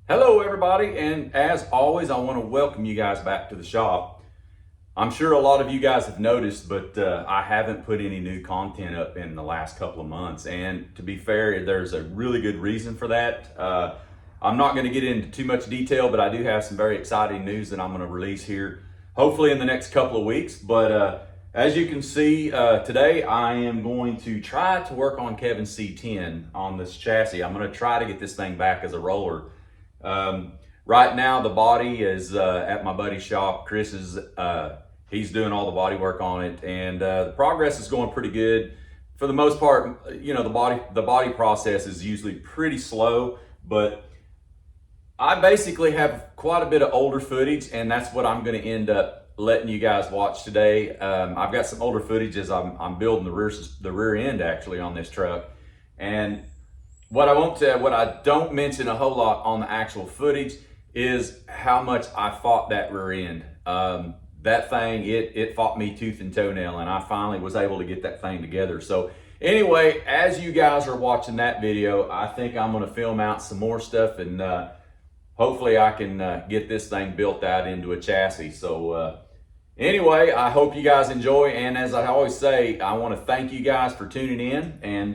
Hello everybody, and as always I want to welcome you guys back to the shop. I'm sure a lot of you guys have noticed, but I haven't put any new content up in the last couple of months, and to be fair, there's a really good reason for that. I'm not going to get into too much detail, but I do have some very exciting news that I'm going to release here hopefully in the next couple of weeks. But as you can see, today I am going to try to work on Kevin's C10 on this chassis. I'm going to try to get this thing back as a roller. Right now the body is at my buddy's shop. Chris is he's doing all the body work on it, and the progress is going pretty good. For the most part, you know, the body process is usually pretty slow, but I basically have quite a bit of older footage, and that's what I'm going to end up letting you guys watch today. I've got some older footage as I'm building the rear end actually on this truck, and what I don't mention a whole lot on the actual footage is how much I fought that rear end. That thing, it fought me tooth and toenail, and I finally was able to get that thing together. So anyway, as you guys are watching that video, I think I'm gonna film out some more stuff, and hopefully I can get this thing built out into a chassis. So anyway, I hope you guys enjoy, and as I always say, I wanna thank you guys for tuning in, and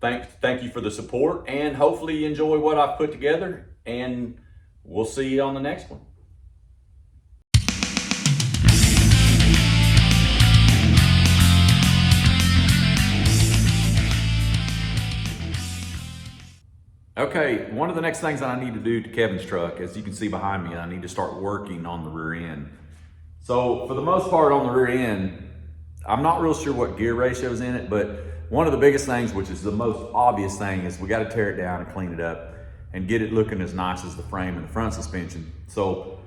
thank you for the support, and hopefully you enjoy what I've put together, and we'll see you on the next one. Okay, one of the next things that I need to do to Kevin's truck, as you can see behind me, I need to start working on the rear end. So for the most part on the rear end, I'm not real sure what gear ratio is in it, but one of the biggest things, which is the most obvious thing, is we got to tear it down and clean it up and get it looking as nice as the frame and the front suspension. So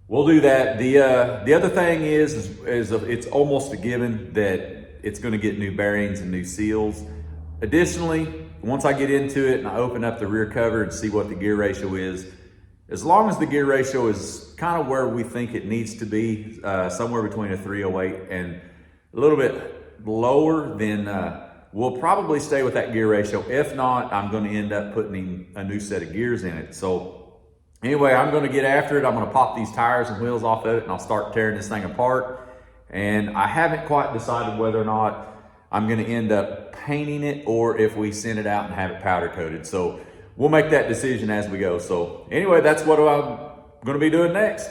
we'll do that. The other thing is it's almost a given that it's going to get new bearings and new seals. Additionally, once I get into it and I open up the rear cover and see what the gear ratio is, as long as the gear ratio is kind of where we think it needs to be, somewhere between a 308 and a little bit lower, then we'll probably stay with that gear ratio. If not, I'm going to end up putting a new set of gears in it. So anyway, I'm going to get after it. I'm going to pop these tires and wheels off of it, and I'll start tearing this thing apart. And I haven't quite decided whether or not I'm going to end up painting it or if we send it out and have it powder coated. So we'll make that decision as we go. So anyway, that's what I'm going to be doing next.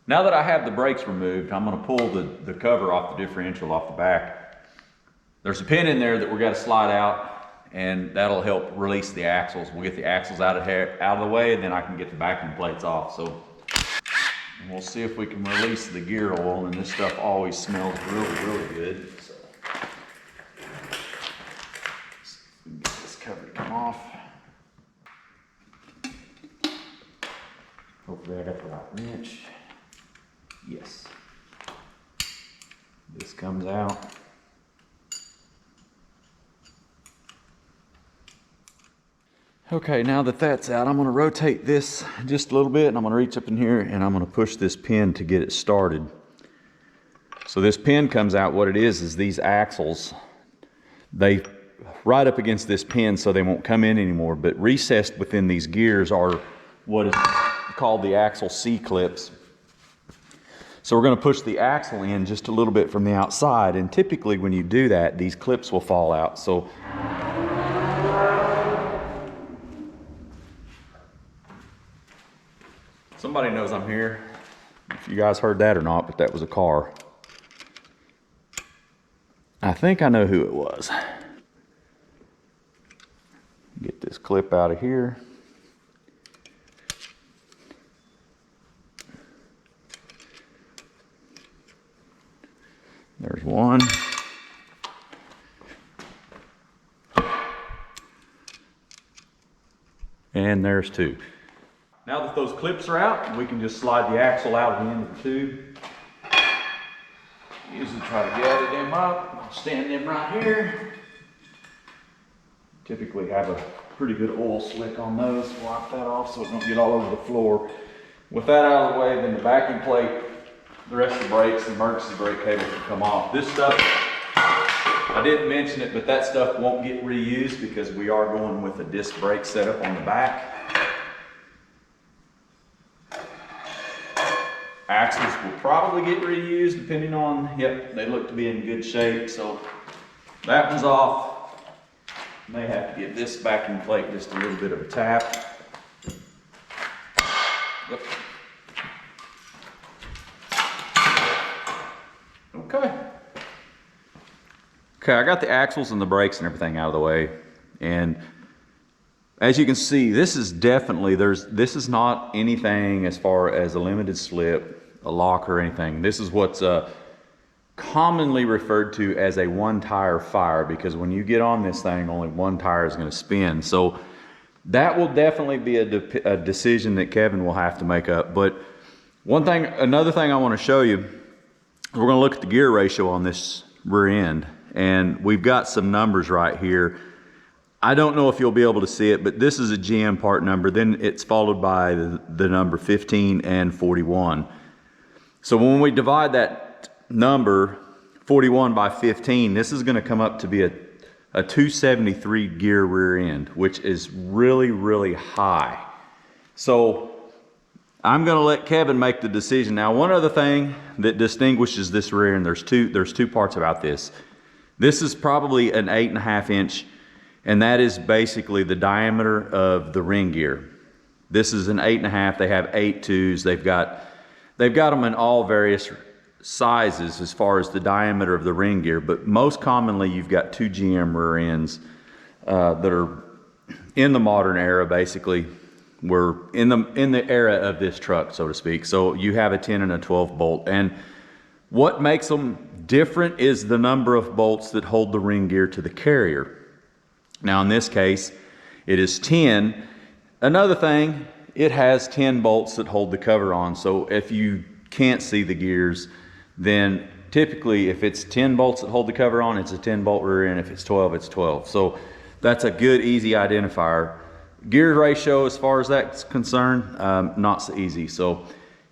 Now that I have the brakes removed, I'm going to pull the cover off the differential off the back. There's a pin in there that we're going to slide out, and that'll help release the axles. We'll get the axles out of the way, and then I can get the backing plates off. So we'll see if we can release the gear oil, and this stuff always smells really, really good. So we can get this cover to come off. Hopefully I got the right wrench. Yes. This comes out. Okay, now that that's out, I'm going to rotate this just a little bit, and I'm going to reach up in here and I'm going to push this pin to get it started. So this pin comes out. What it is these axles, they right up against this pin so they won't come in anymore, but recessed within these gears are what is called the axle C-clips. So we're going to push the axle in just a little bit from the outside, and typically when you do that, these clips will fall out. So somebody knows I'm here. If you guys heard that or not, but that was a car. I think I know who it was. Get this clip out of here. There's one. And there's two. Now that those clips are out, we can just slide the axle out of the end of the tube. Usually try to gather them up. I'll stand them right here. Typically have a pretty good oil slick on those. Wipe that off so it don't get all over the floor. With that out of the way, then the backing plate, the rest of the brakes, the emergency brake cable can come off. This stuff, I didn't mention it, but that stuff won't get reused because we are going with a disc brake setup on the back. Axles will probably get reused depending on, yep, they look to be in good shape. So that one's off. May have to give this backing plate just a little bit of a tap. Yep. Okay, I got the axles and the brakes and everything out of the way. And as you can see, this is definitely, this is not anything as far as a limited slip, a lock or anything. This is what's commonly referred to as a one tire fire, because when you get on this thing, only one tire is going to spin. So that will definitely be a decision that Kevin will have to make up. But another thing I want to show you, we're going to look at the gear ratio on this rear end, and we've got some numbers right here. I don't know if you'll be able to see it, but this is a GM part number. Then it's followed by the number 15 and 41. So when we divide that number 41 by 15, this is going to come up to be a 273 gear rear end, which is really, really high. So I'm going to let Kevin make the decision. Now, one other thing that distinguishes this rear end, there's two parts about this. This is probably an 8.5 inch, and that is basically the diameter of the ring gear. This is an 8.5. They have 8.2s. They've got them in all various sizes as far as the diameter of the ring gear, but most commonly you've got two GM rear ends that are in the modern era. Basically, we're in the era of this truck, so to speak. So you have a 10 and a 12 bolt, and what makes them different is the number of bolts that hold the ring gear to the carrier. Now in this case, it is 10. Another thing, it has 10 bolts that hold the cover on. So if you can't see the gears, then typically if it's 10 bolts that hold the cover on, it's a 10 bolt rear end. If it's 12, it's 12. So that's a good, easy identifier. Gear ratio, as far as that's concerned, not so easy. So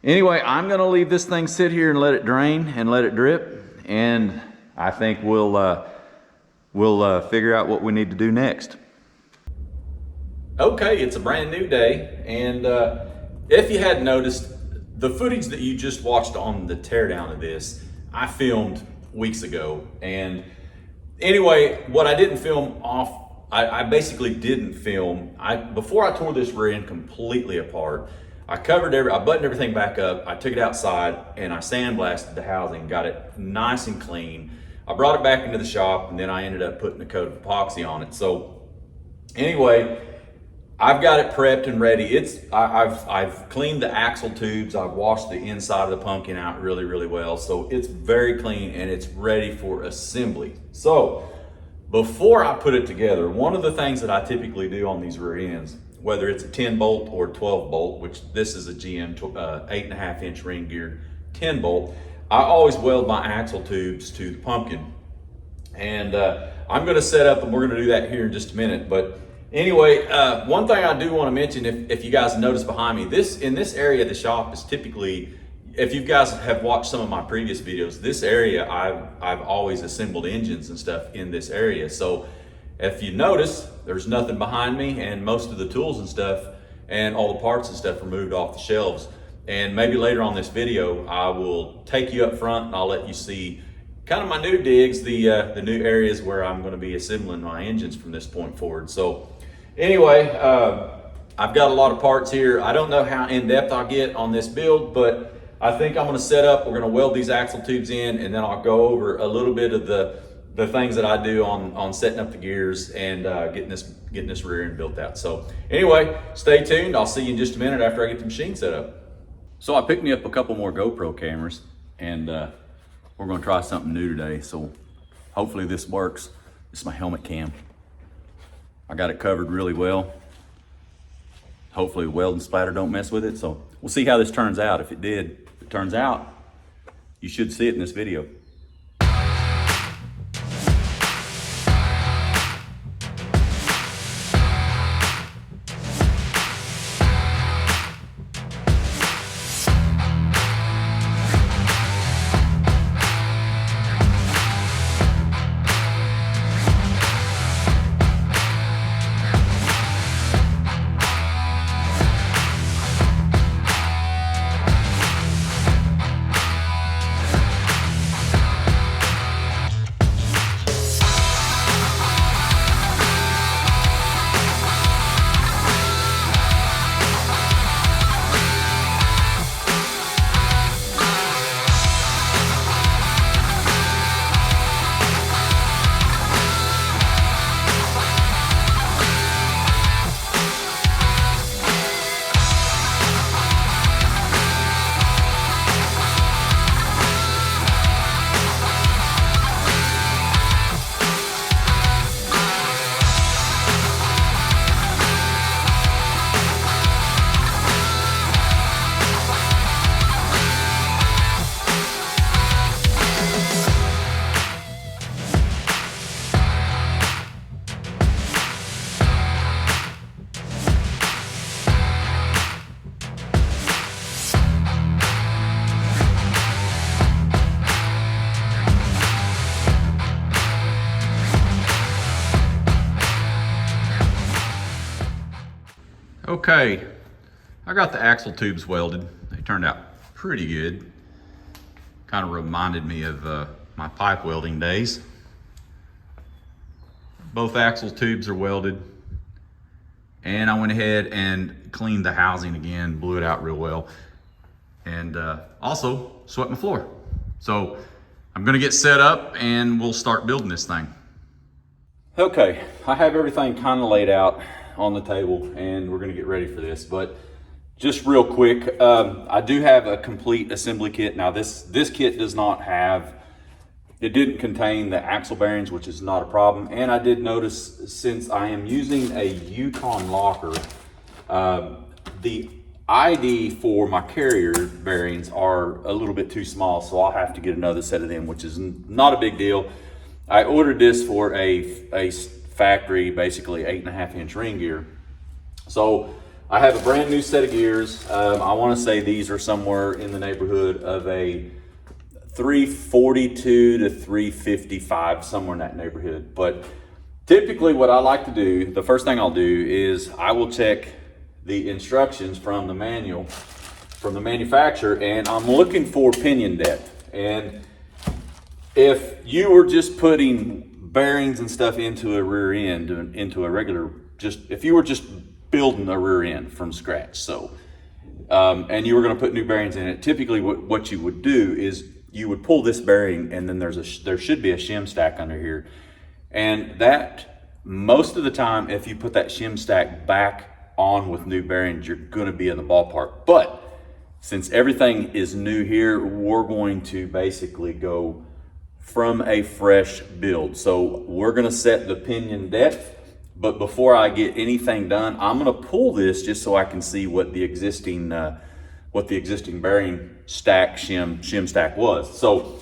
anyway, I'm gonna leave this thing sit here and let it drain and let it drip. And I think we'll figure out what we need to do next. Okay, it's a brand new day, and if you hadn't noticed, the footage that you just watched on the teardown of this, I filmed weeks ago. And anyway, what I didn't film off, I basically didn't film. Before I tore this rear end completely apart, I buttoned everything back up, I took it outside, and I sandblasted the housing, got it nice and clean. I brought it back into the shop, and then I ended up putting a coat of epoxy on it. So anyway, I've got it prepped and ready. I've cleaned the axle tubes. I've washed the inside of the pumpkin out really, really well. So it's very clean and it's ready for assembly. So before I put it together, one of the things that I typically do on these rear ends, whether it's a 10 bolt or 12 bolt, which this is a GM 8.5 inch ring gear 10 bolt, I always weld my axle tubes to the pumpkin. And I'm gonna set up, and we're gonna do that here in just a minute. But anyway, one thing I do want to mention, if you guys notice behind me, in this area of the shop is typically, if you guys have watched some of my previous videos, this area I've always assembled engines and stuff in this area. So if you notice, there's nothing behind me, and most of the tools and stuff and all the parts and stuff are moved off the shelves. And maybe later on this video, I will take you up front and I'll let you see kind of my new digs, the new areas where I'm going to be assembling my engines from this point forward. So anyway, I've got a lot of parts here. I don't know how in depth I'll get on this build, but I think I'm going to set up, we're going to weld these axle tubes in, and then I'll go over a little bit of the things that I do on setting up the gears and getting this rear end built out. So anyway, stay tuned. I'll see you in just a minute after I get the machine set up. So I picked me up a couple more GoPro cameras, and we're going to try something new today. So hopefully this works. This is my helmet cam. I got it covered really well. Hopefully the welding splatter don't mess with it. So we'll see how this turns out. If it turns out, you should see it in this video. Okay, I got the axle tubes welded. They turned out pretty good. Kind of reminded me of my pipe welding days. Both axle tubes are welded. And I went ahead and cleaned the housing again, blew it out real well. And also swept my floor. So I'm gonna get set up and we'll start building this thing. Okay, I have everything kind of laid out on the table and we're gonna get ready for this, but just real quick, I do have a complete assembly kit. Now this kit does not have, it didn't contain the axle bearings, which is not a problem. And I did notice, since I am using a Yukon locker, the ID for my carrier bearings are a little bit too small, so I'll have to get another set of them, which is not a big deal. I ordered this for a factory, basically 8.5 inch ring gear. So I have a brand new set of gears. I want to say these are somewhere in the neighborhood of a 342 to 355, somewhere in that neighborhood. But typically what I like to do, the first thing I'll do is I will check the instructions from the manual, from the manufacturer, and I'm looking for pinion depth. And if you were just putting bearings and stuff into a rear end, into a regular, if you were just building a rear end from scratch, so and you were going to put new bearings in it, typically what you would do is you would pull this bearing, and then there should be a shim stack under here, and that most of the time, if you put that shim stack back on with new bearings, you're going to be in the ballpark. But since everything is new here, we're going to basically go from a fresh build. So we're gonna set the pinion depth, but before I get anything done, I'm gonna pull this just so I can see what the existing bearing stack, shim stack was. So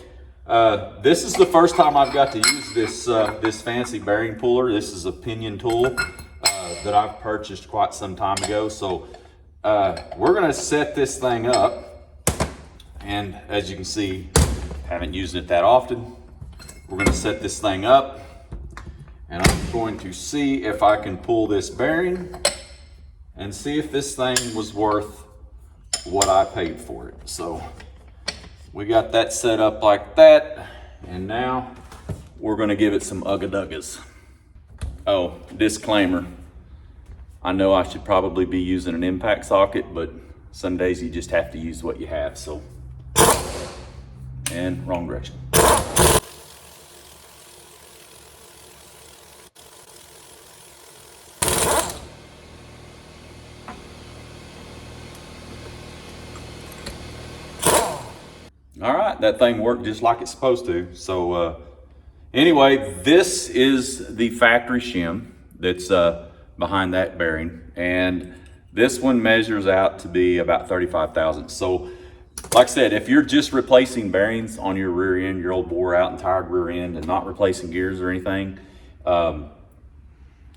this is the first time I've got to use this fancy bearing puller. This is a pinion tool that I've purchased quite some time ago. So we're gonna set this thing up, and as you can see, haven't used it that often. We're going to set this thing up, and I'm going to see if I can pull this bearing and see if this thing was worth what I paid for it. So we got that set up like that, and now we're gonna give it some ugga-duggas. Oh, disclaimer. I know I should probably be using an impact socket, but some days you just have to use what you have, so. And wrong direction. All right, that thing worked just like it's supposed to. So anyway, this is the factory shim that's behind that bearing. And this one measures out to be about 35 thousandths. So like I said, if you're just replacing bearings on your rear end, your old wore out and tired rear end, and not replacing gears or anything,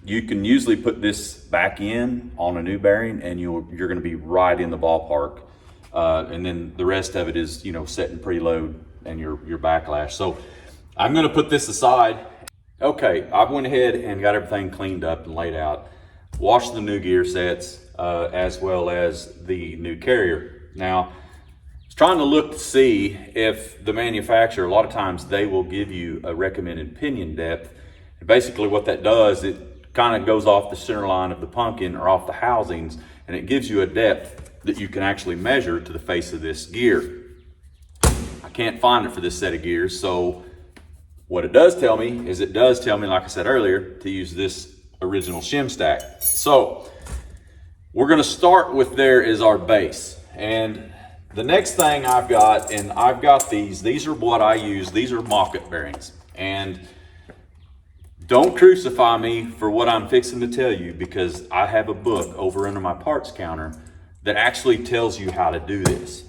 you can usually put this back in on a new bearing and you're gonna be right in the ballpark. And then the rest of it is, you know, set and preload and your backlash. So I'm gonna put this aside. Okay, I went ahead and got everything cleaned up and laid out. Washed the new gear sets as well as the new carrier. Now, I was trying to look to see if the manufacturer, a lot of times they will give you a recommended pinion depth. And basically what that does, it kind of goes off the center line of the pumpkin or off the housings, and it gives you a depth that you can actually measure to the face of this gear. I can't find it for this set of gears, so what it does tell me is, it does tell me, like I said earlier, to use this original shim stack. So we're gonna start with there is our base. And the next thing I've got, and I've got these are what I use, these are mock-up bearings. And don't crucify me for what I'm fixing to tell you, because I have a book over under my parts counter that actually tells you how to do this.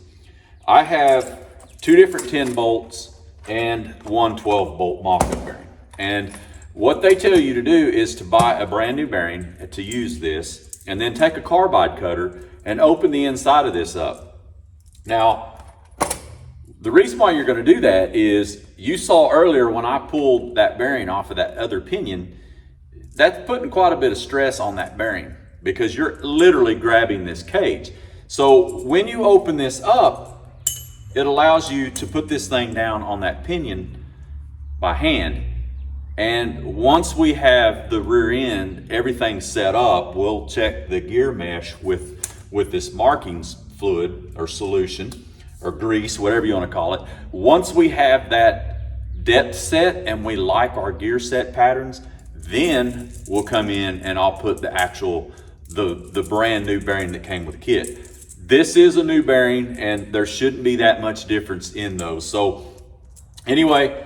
I have 2 different 10 bolts and one 12 bolt mock-up bearing. And what they tell you to do is to buy a brand new bearing to use this, and then take a carbide cutter and open the inside of this up. Now, the reason why you're gonna do that is, you saw earlier when I pulled that bearing off of that other pinion, that's putting quite a bit of stress on that bearing, because you're literally grabbing this cage. So when you open this up, it allows you to put this thing down on that pinion by hand. And once we have the rear end, everything set up, we'll check the gear mesh with this markings fluid or solution or grease, whatever you want to call it. Once we have that depth set and we like our gear set patterns, then we'll come in and I'll put the actual, the brand new bearing that came with the kit. This is a new bearing and there shouldn't be that much difference in those. So anyway,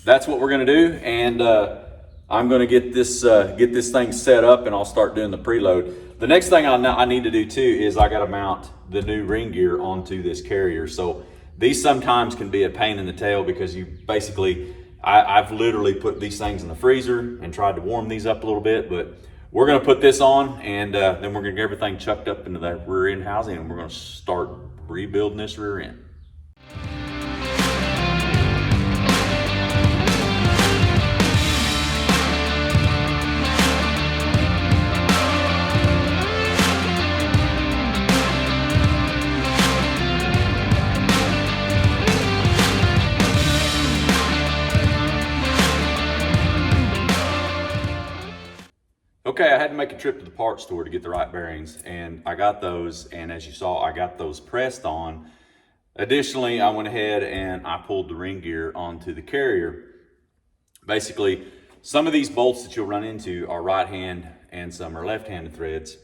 that's what we're gonna do. And I'm gonna get this thing set up and I'll start doing the preload. The next thing I need to do too is I gotta mount the new ring gear onto this carrier. So these sometimes can be a pain in the tail, because you basically, I've literally put these things in the freezer and tried to warm these up a little bit, but we're gonna put this on, and then we're gonna get everything chucked up into that rear end housing, and we're gonna start rebuilding this rear end. Okay, I had to make a trip to the parts store to get the right bearings, and I got those, and as you saw, I got those pressed on. Additionally, I went ahead and I pulled the ring gear onto the carrier. Basically, some of these bolts that you'll run into are right hand and some are left-handed threads.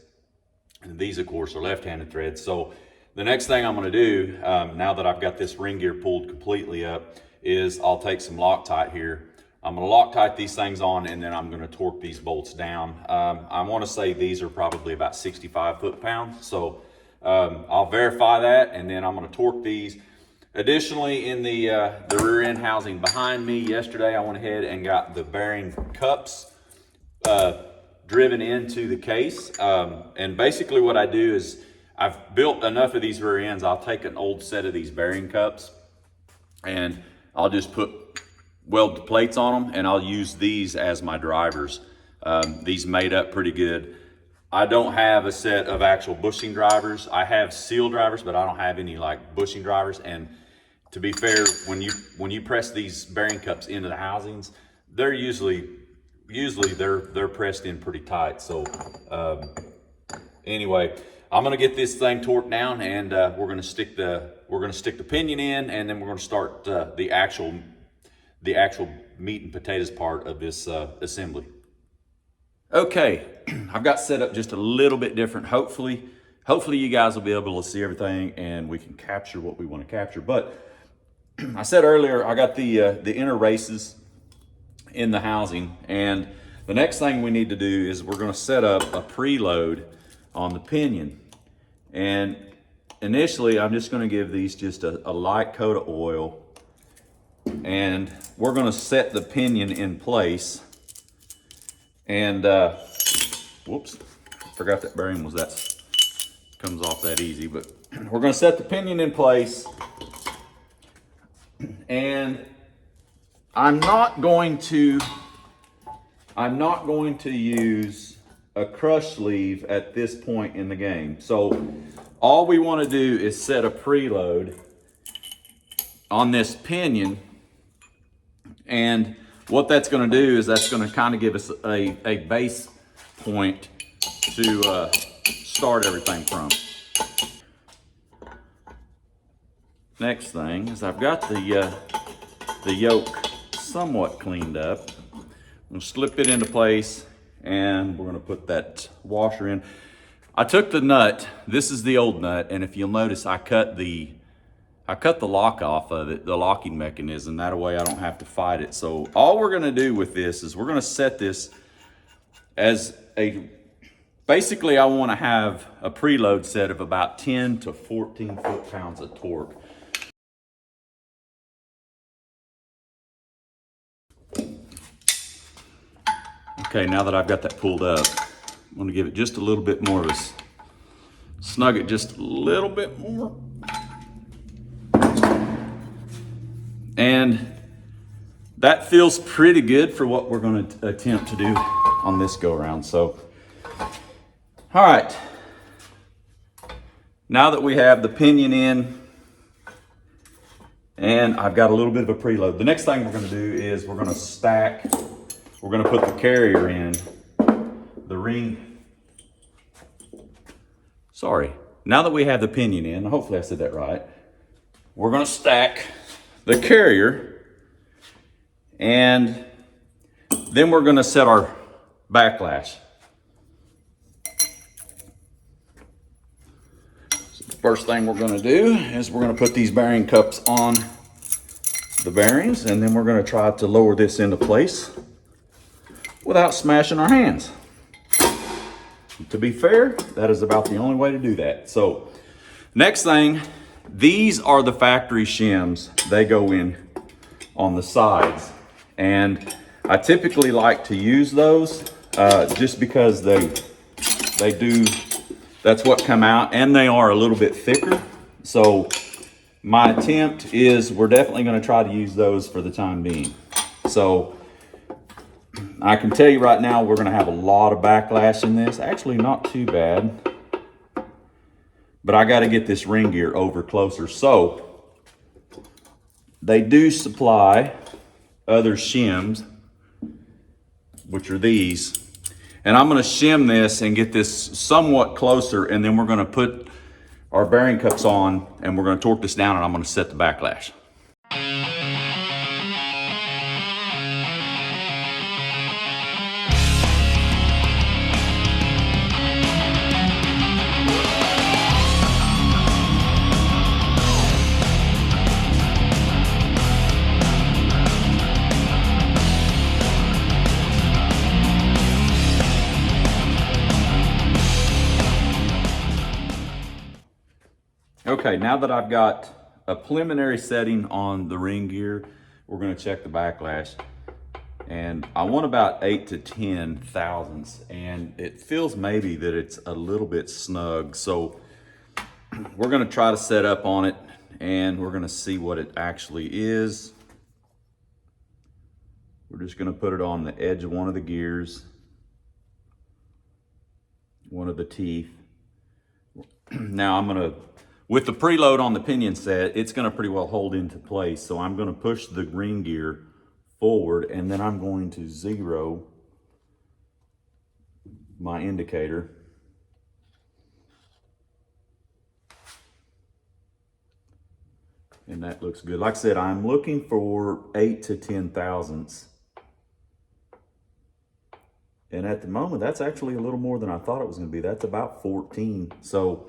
And these, of course, are left-handed threads. So the next thing I'm gonna do, now that I've got this ring gear pulled completely up, is I'll take some Loctite here. I'm gonna Loctite these things on, and then I'm gonna torque these bolts down. I wanna say these are probably about 65 foot-pounds. So I'll verify that, and then I'm gonna torque these. Additionally, in the rear end housing behind me, yesterday I went ahead and got the bearing cups driven into the case. And basically what I do is, I've built enough of these rear ends, I'll take an old set of these bearing cups and I'll just weld the plates on them, and I'll use these as my drivers. These made up pretty good. I don't have a set of actual bushing drivers. I have seal drivers, but I don't have any like bushing drivers. And to be fair, when you press these bearing cups into the housings, they're usually they're pressed in pretty tight. So anyway, I'm gonna get this thing torqued down, and we're gonna stick the pinion in, and then we're gonna start the actual meat and potatoes part of this assembly. Okay, I've got set up just a little bit different. Hopefully you guys will be able to see everything and we can capture what we want to capture. But I said earlier, I got the inner races in the housing, and the next thing we need to do is we're going to set up a preload on the pinion. And initially, I'm just going to give these just a light coat of oil, and we're going to set the pinion in place. And whoops, forgot that bearing comes off that easy. But we're going to set the pinion in place, and I'm not going to use a crush sleeve at this point in the game. So all we want to do is set a preload on this pinion, and what that's going to do is that's going to kind of give us a base point to start everything from. Next thing is I've got the yoke somewhat cleaned up. I'm going to slip it into place, and we're going to put that washer in. I took the nut. This is the old nut, and if you'll notice, I cut the lock off of it, the locking mechanism. That way I don't have to fight it. So all we're gonna do with this is we're gonna set this as basically I wanna have a preload set of about 10 to 14 foot-pounds of torque. Okay, now that I've got that pulled up, I'm gonna give it just a little bit more of a, snug it just a little bit more. And that feels pretty good for what we're going to attempt to do on this go around. So, all right. Now that we have the pinion in, and I've got a little bit of a preload, the next thing we're going to do is we're going to put the carrier in, the ring. Sorry. Now that we have the pinion in, hopefully I said that right, we're going to stack the carrier, and then we're going to set our backlash. So the first thing we're going to do is we're going to put these bearing cups on the bearings, and then we're going to try to lower this into place without smashing our hands. To be fair, that is about the only way to do that. So next thing, these are the factory shims. They go in on the sides, and I typically like to use those just because they do, that's what come out, and they are a little bit thicker. So my attempt is we're definitely going to try to use those for the time being. So I can tell you right now, we're going to have a lot of backlash in this. Actually, not too bad. But I got to get this ring gear over closer. So they do supply other shims, which are these. And I'm going to shim this and get this somewhat closer, and then we're going to put our bearing cups on, and we're going to torque this down, and I'm going to set the backlash. Okay, now that I've got a preliminary setting on the ring gear, we're going to check the backlash. And I want about 8 to 10 thousandths, and it feels maybe that it's a little bit snug. So we're going to try to set up on it, and we're going to see what it actually is. We're just going to put it on the edge of one of the gears. one of the teeth. Now I'm gonna, with the preload on the pinion set, it's gonna pretty well hold into place. So I'm gonna push the ring gear forward, and then I'm going to zero my indicator. And that looks good. Like I said, I'm looking for 8 to 10 thousandths. And at the moment, that's actually a little more than I thought it was gonna be. That's about 14. So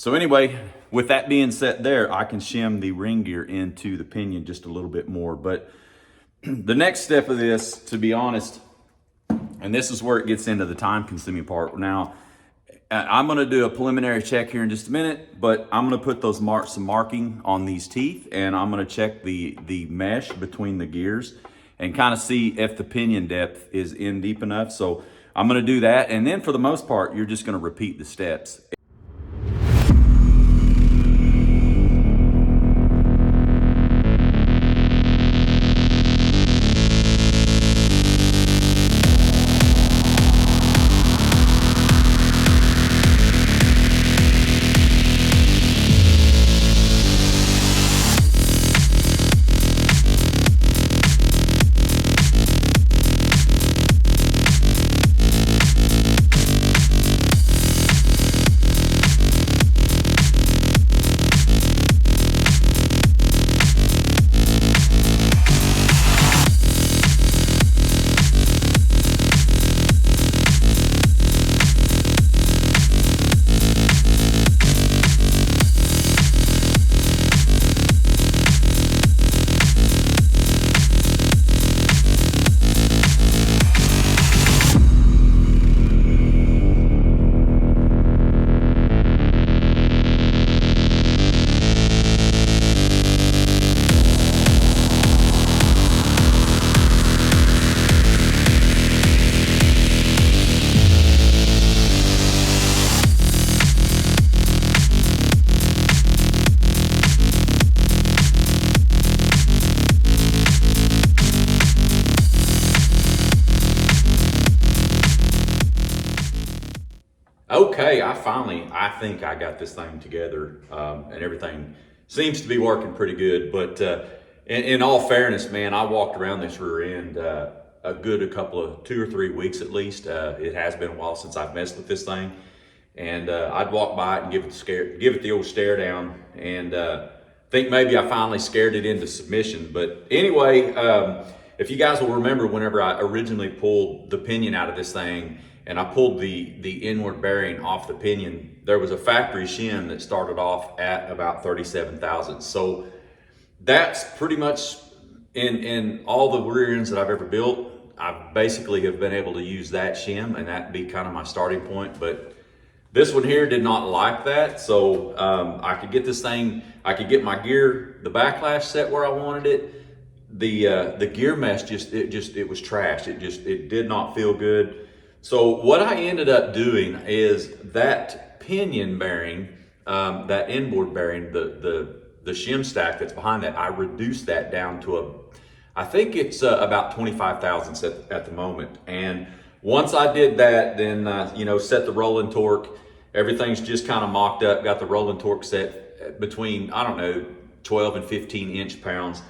anyway, with that being set there, I can shim the ring gear into the pinion just a little bit more. But the next step of this, to be honest, and this is where it gets into the time consuming part. Now, I'm gonna do a preliminary check here in just a minute, but I'm gonna put those some marking on these teeth, and I'm gonna check the mesh between the gears and kind of see if the pinion depth is in deep enough. So I'm gonna do that, and then for the most part, you're just gonna repeat the steps. Okay, I think I got this thing together, and everything seems to be working pretty good. But in all fairness, man, I walked around this rear end a good couple of 2 or 3 weeks at least. It has been a while since I've messed with this thing, and I'd walk by it and give it the old stare down, and think maybe I finally scared it into submission. But anyway, if you guys will remember, whenever I originally pulled the pinion out of this thing, and I pulled the inward bearing off the pinion, there was a factory shim that started off at about 37 thousandths. So that's pretty much in all the rear ends that I've ever built, I basically have been able to use that shim, and that'd be kind of my starting point. But this one here did not like that. So I could get this thing, I could get my gear, the backlash set where I wanted it. The gear mesh it was trash. It did not feel good. So what I ended up doing is that pinion bearing, that inboard bearing, the shim stack that's behind that, I reduced that down to I think it's about 25 thousandths at the moment. And once I did that, then set the rolling torque. Everything's just kind of mocked up. Got the rolling torque set between, I don't know, 12 and 15 inch-pounds.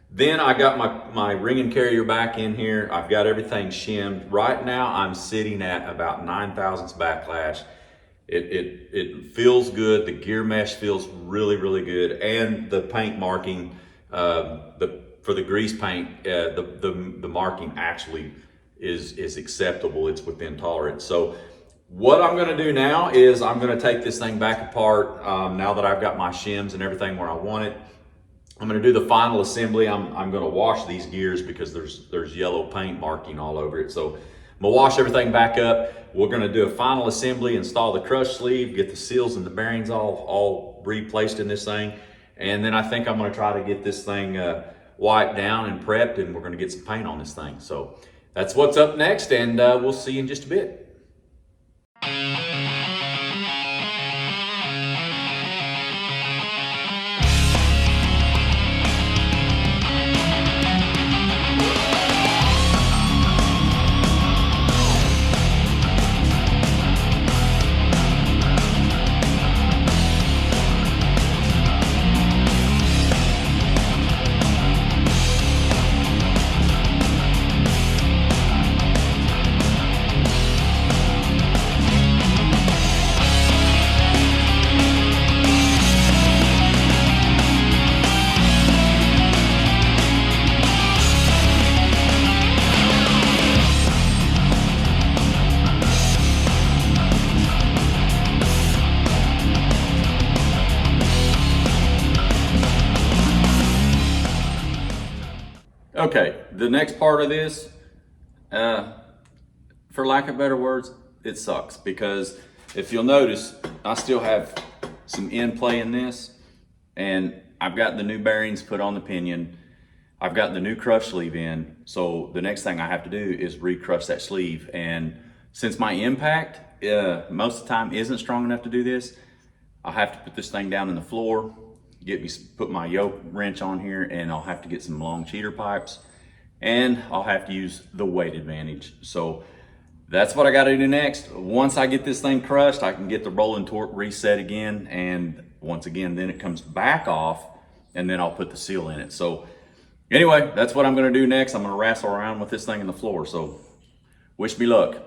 Then I got my ring and carrier back in here. I've got everything shimmed. Right now I'm sitting at about 9 thousandths backlash. It feels good. The gear mesh feels really, really good. And the paint marking, for the grease paint, the marking actually is acceptable. It's within tolerance. So what I'm gonna do now is I'm gonna take this thing back apart, now that I've got my shims and everything where I want it. I'm gonna do the final assembly. I'm gonna wash these gears because there's yellow paint marking all over it. So I'm gonna wash everything back up. We're gonna do a final assembly, install the crush sleeve, get the seals and the bearings all replaced in this thing. And then I think I'm gonna try to get this thing wiped down and prepped, and we're gonna get some paint on this thing. So that's what's up next, and we'll see you in just a bit. Okay, the next part of this, for lack of better words, it sucks, because if you'll notice, I still have some end play in this, and I've got the new bearings put on the pinion. I've got the new crush sleeve in, so the next thing I have to do is re-crush that sleeve. And since my impact most of the time isn't strong enough to do this, I'll have to put this thing down in the floor, put my yoke wrench on here, and I'll have to get some long cheater pipes, and I'll have to use the weight advantage. So that's what I got to do next. Once I get this thing crushed, I can get the rolling torque reset again, and once again, then it comes back off, and then I'll put the seal in it. So anyway, that's what I'm going to do next. I'm going to wrestle around with this thing in the floor. So wish me luck.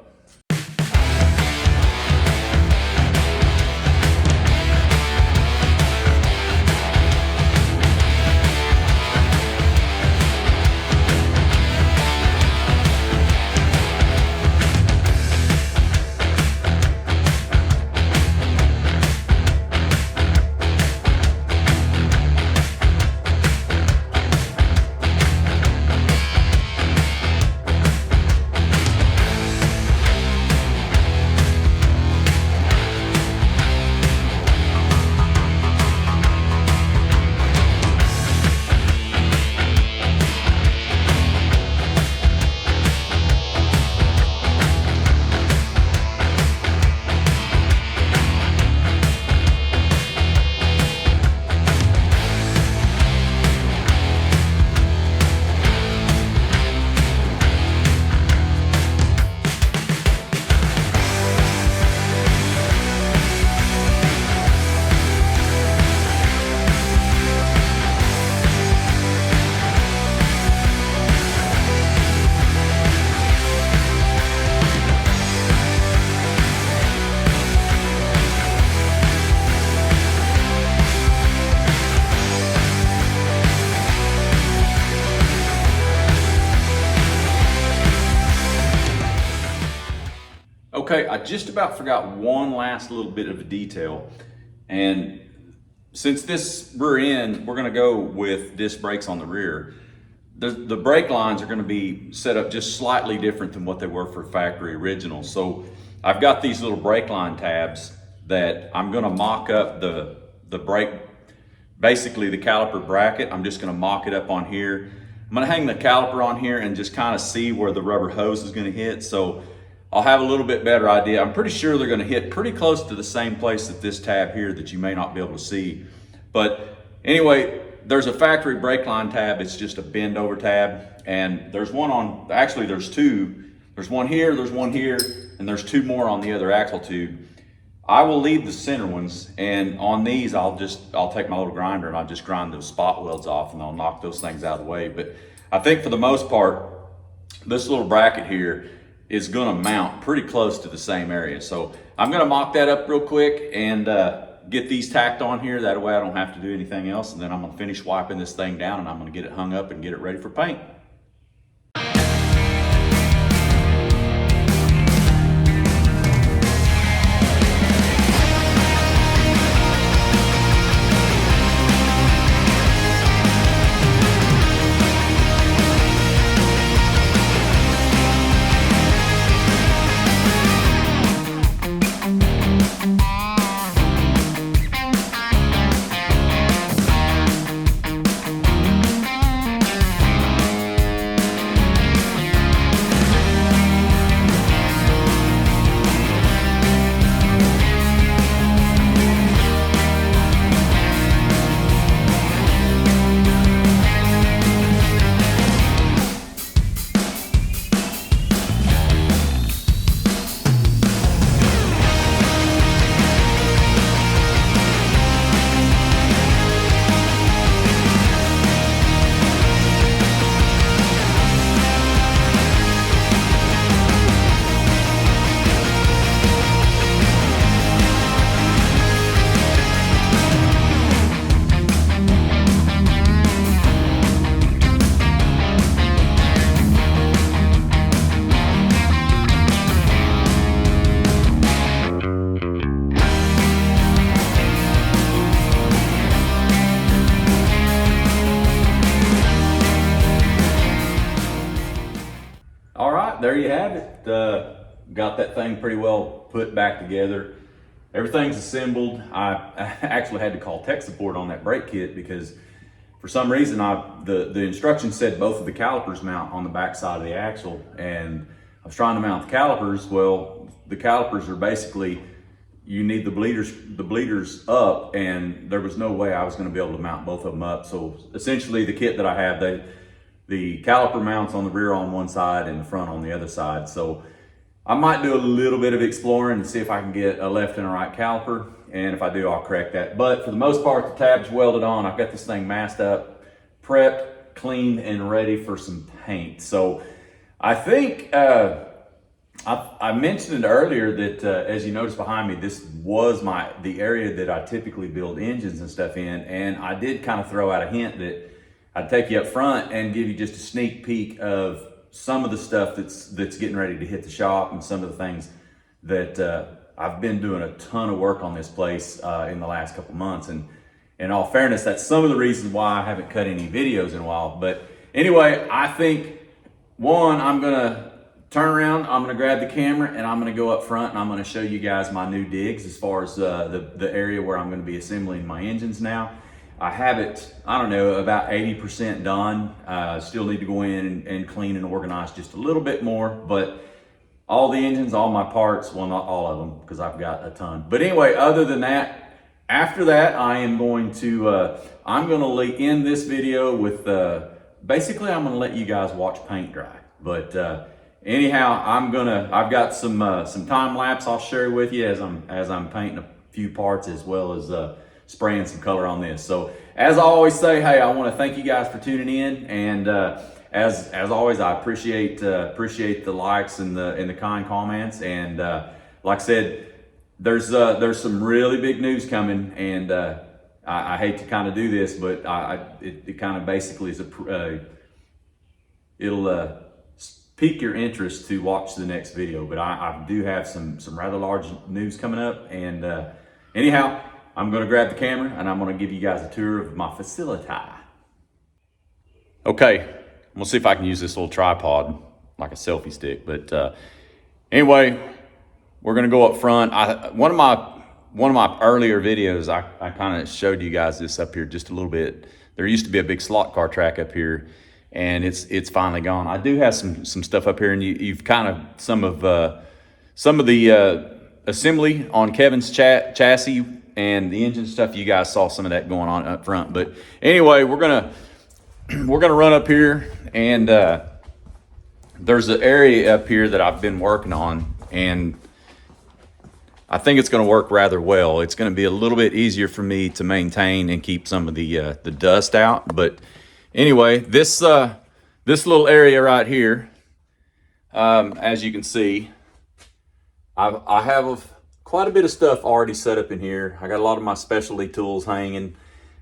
Okay, I just about forgot one last little bit of a detail. And since this rear end, we're gonna go with disc brakes on the rear. The brake lines are gonna be set up just slightly different than what they were for factory original. So I've got these little brake line tabs that I'm gonna mock up the brake, basically the caliper bracket. I'm just gonna mock it up on here. I'm gonna hang the caliper on here and just kind of see where the rubber hose is gonna hit. So I'll have a little bit better idea. I'm pretty sure they're gonna hit pretty close to the same place that this tab here that you may not be able to see. But anyway, there's a factory brake line tab. It's just a bend over tab. And there's one on, actually there's two. There's one here, and there's two more on the other axle tube. I will leave the center ones, and on these I'll take my little grinder and I'll just grind those spot welds off, and I'll knock those things out of the way. But I think for the most part, this little bracket here is gonna mount pretty close to the same area. So I'm gonna mock that up real quick and get these tacked on here. That way I don't have to do anything else. And then I'm gonna finish wiping this thing down, and I'm gonna get it hung up and get it ready for paint. there you have it. Got that thing pretty well put back together. Everything's assembled. I actually had to call tech support on that brake kit because for some reason the instructions said both of the calipers mount on the back side of the axle, and I was trying to mount the calipers. Well, the calipers are basically, you need the bleeders up, and there was no way I was going to be able to mount both of them up. So essentially the kit that I have, the caliper mounts on the rear on one side and the front on the other side. So I might do a little bit of exploring and see if I can get a left and a right caliper. And if I do, I'll correct that. But for the most part, the tab's welded on. I've got this thing masked up, prepped, cleaned, and ready for some paint. So I think I mentioned it earlier that as you notice behind me, this was the area that I typically build engines and stuff in. And I did kind of throw out a hint that I'd take you up front and give you just a sneak peek of some of the stuff that's getting ready to hit the shop, and some of the things that I've been doing a ton of work on this place in the last couple months. And in all fairness, that's some of the reasons why I haven't cut any videos in a while. But anyway, I think I'm gonna turn around, I'm gonna grab the camera, and I'm gonna go up front and I'm gonna show you guys my new digs as far as the area where I'm gonna be assembling my engines now. I have it, I don't know, about 80% done. Still need to go in and clean and organize just a little bit more, but all the engines, all my parts, well, not all of them, because I've got a ton. But anyway, other than that, after that, I am going to, I'm gonna end this video with, basically I'm gonna let you guys watch paint dry. But anyhow, I've got some time lapse I'll share with you as I'm painting a few parts, as well as spraying some color on this. So as I always say, hey, I want to thank you guys for tuning in, and as always, I appreciate the likes and the kind comments. And like I said, there's some really big news coming, and I hate to kind of do this, but it kind of basically is it'll pique your interest to watch the next video. But I do have some rather large news coming up, and anyhow, I'm gonna grab the camera and I'm gonna give you guys a tour of my facility. Okay, I'm gonna see if I can use this little tripod like a selfie stick. But anyway, we're gonna go up front. One of my earlier videos, I kind of showed you guys this up here just a little bit. There used to be a big slot car track up here, and it's finally gone. I do have some stuff up here, and you've kind of some of the assembly on Kevin's chassis and the engine stuff. You guys saw some of that going on up front. But anyway, we're gonna run up here, and there's an area up here that I've been working on, and I think it's going to work rather well. It's going to be a little bit easier for me to maintain and keep some of the dust out. But anyway, this little area right here, as you can see, I have quite a bit of stuff already set up in here. I got a lot of my specialty tools hanging.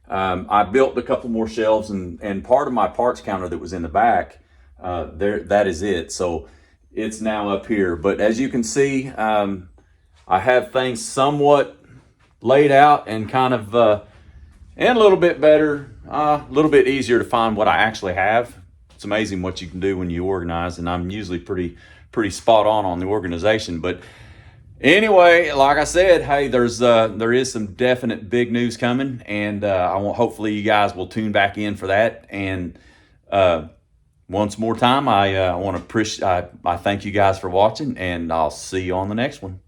I built a couple more shelves, and part of my parts counter that was in the back, that is it. So it's now up here. But as you can see, I have things somewhat laid out and kind of, and a little bit better, a little bit easier to find what I actually have. It's amazing what you can do when you organize, and I'm usually pretty spot on the organization. But anyway, like I said, hey, there is some definite big news coming, and hopefully you guys will tune back in for that. And once more time, I thank you guys for watching, and I'll see you on the next one.